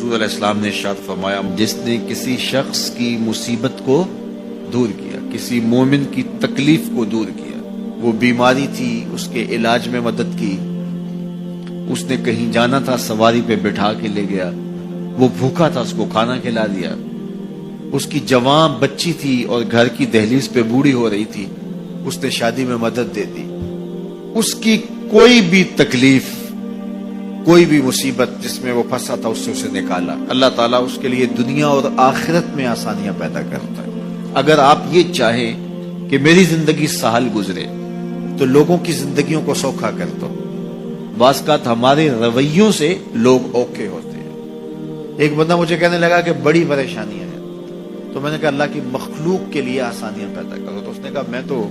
رسول علیہ السلام نے ارشاد فرمایا، جس نے کسی شخص کی مصیبت کو دور کیا، کسی مومن کی تکلیف کو دور کیا، وہ بیماری تھی اس کے علاج میں مدد کی، اس نے کہیں جانا تھا سواری پہ بٹھا کے لے گیا، وہ بھوکا تھا اس کو کھانا کھلا دیا، اس کی جوان بچی تھی اور گھر کی دہلیز پہ بوڑھی ہو رہی تھی، اس نے شادی میں مدد دے دی، اس کی کوئی بھی تکلیف، کوئی بھی مصیبت جس میں وہ پھنسا تھا اس سے اسے نکالا۔ اللہ تعالیٰ اس کے لیے دنیا اور آخرت میں آسانیاں پیدا کرتا ہے۔ اگر آپ یہ چاہیں کہ میری زندگی سہل گزرے تو لوگوں کی زندگیوں کو سوکھا کر دو۔ بعض اوقات ہمارے رویوں سے لوگ اوکے ہوتے ہیں۔ ایک بندہ مجھے کہنے لگا کہ بڑی پریشانیاں ہیں، تو میں نے کہا اللہ کی مخلوق کے لیے آسانیاں پیدا کرو۔ تو اس نے کہا میں تو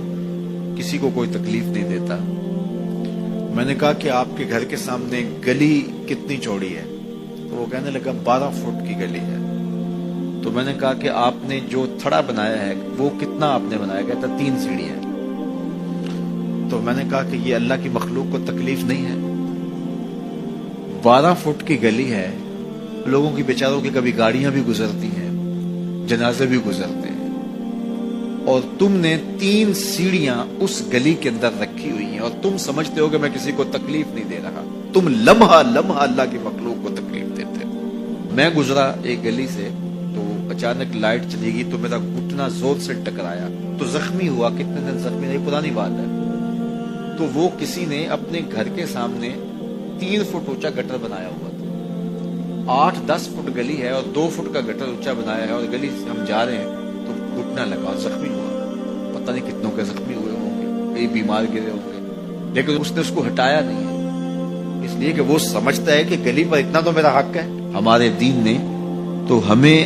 کسی کو کوئی تکلیف نہیں دیتا۔ میں نے کہا کہ آپ کے گھر کے سامنے گلی کتنی چوڑی ہے؟ تو وہ کہنے لگا 12 فٹ کی گلی ہے۔ تو میں نے کہا کہ آپ نے جو تھڑا بنایا ہے وہ کتنا آپ نے بنایا؟ کہتا 3 سیڑھیاں۔ تو میں نے کہا کہ یہ اللہ کی مخلوق کو تکلیف نہیں ہے؟ 12 فٹ کی گلی ہے، لوگوں کی بیچاروں کی کبھی گاڑیاں بھی گزرتی ہیں، جنازے بھی گزرتے ہیں، اور تم نے 3 سیڑھیاں اس گلی کے اندر رکھی ہوئی ہیں اور تم سمجھتے ہو کہ میں کسی کو تکلیف نہیں دے رہا۔ تم لمحہ لمحہ اللہ کی مخلوق کو تکلیف دیتے ہو۔ میں گزرا ایک گلی سے تو اچانک لائٹ چلی گئی تو میرا گھٹنا زور سے ٹکرایا تو زخمی ہوا۔ کتنے دن زخمی نہیں، پرانی بات ہے۔ تو وہ کسی نے اپنے گھر کے سامنے 3 فٹ اونچا گٹر بنایا ہوا تھا۔ 8-10 فٹ گلی ہے اور 2 فٹ کا گٹر اونچا بنایا ہے، اور گلی سے ہم جا رہے ہیں تو گھٹنا لگا اور زخمی ہوا۔ پتہ نہیں کتنوں کے زخمی ہوئے ہوں گے، کئی بیمار گرے ہوں گے، لیکن اس نے اس کو ہٹایا نہیں ہے، اس لیے کہ وہ سمجھتا ہے کہ گلی پر اتنا تو میرا حق ہے۔ ہمارے دین نے تو ہمیں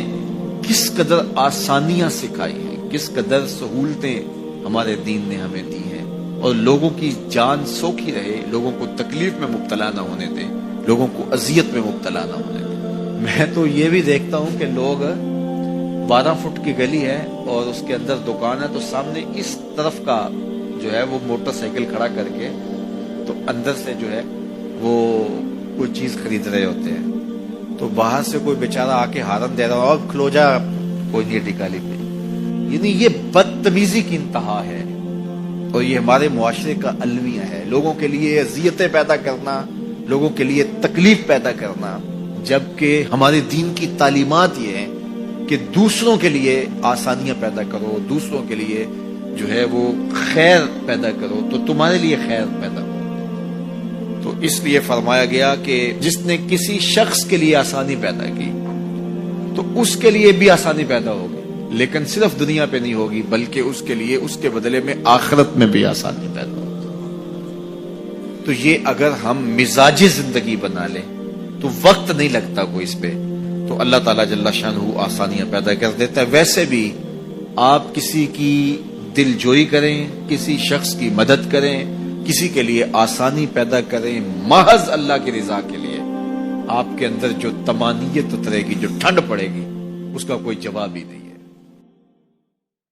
کس قدر آسانیاں سکھائی ہیں، کس قدر سہولتیں ہمارے دین نے ہمیں دی ہیں، اور لوگوں کی جان سوکھی رہے، لوگوں کو تکلیف میں مبتلا نہ ہونے دیں، لوگوں کو اذیت میں مبتلا نہ ہونے دیں۔ میں تو یہ بھی دیکھتا ہوں کہ لوگ 12 فٹ کی گلی ہے اور اس کے اندر دکان ہے، تو سامنے اس طرف کا جو ہے وہ موٹر سائیکل کھڑا کر کے تو اندر سے جو ہے وہ کوئی چیز خرید رہے ہوتے ہیں، تو باہر سے کوئی بیچارہ آ کے ہارن دے رہا اور کھلو جا، کوئی نہیں ٹکالی پہ۔ یعنی یہ بدتمیزی کی انتہا ہے، اور یہ ہمارے معاشرے کا المیہ ہے، لوگوں کے لیے اذیتیں پیدا کرنا، لوگوں کے لیے تکلیف پیدا کرنا، جبکہ ہمارے دین کی تعلیمات یہ ہیں کہ دوسروں کے لیے آسانیاں پیدا کرو، دوسروں کے لیے جو ہے وہ خیر پیدا کرو تو تمہارے لیے خیر پیدا ہو۔ تو اس لیے فرمایا گیا کہ جس نے کسی شخص کے لیے آسانی پیدا کی تو اس کے لیے بھی آسانی پیدا ہوگی، لیکن صرف دنیا پہ نہیں ہوگی بلکہ اس کے لیے اس کے بدلے میں آخرت میں بھی آسانی پیدا ہوگی۔ تو یہ اگر ہم مزاج زندگی بنا لیں تو وقت نہیں لگتا کوئی اس پہ، تو اللہ تعالیٰ جل شانہ آسانیاں پیدا کر دیتا ہے۔ ویسے بھی آپ کسی کی دل جوئی کریں، کسی شخص کی مدد کریں، کسی کے لیے آسانی پیدا کریں محض اللہ کی رضا کے لیے، آپ کے اندر جو طمانینت اترے گی، جو ٹھنڈ پڑے گی، اس کا کوئی جواب ہی نہیں ہے۔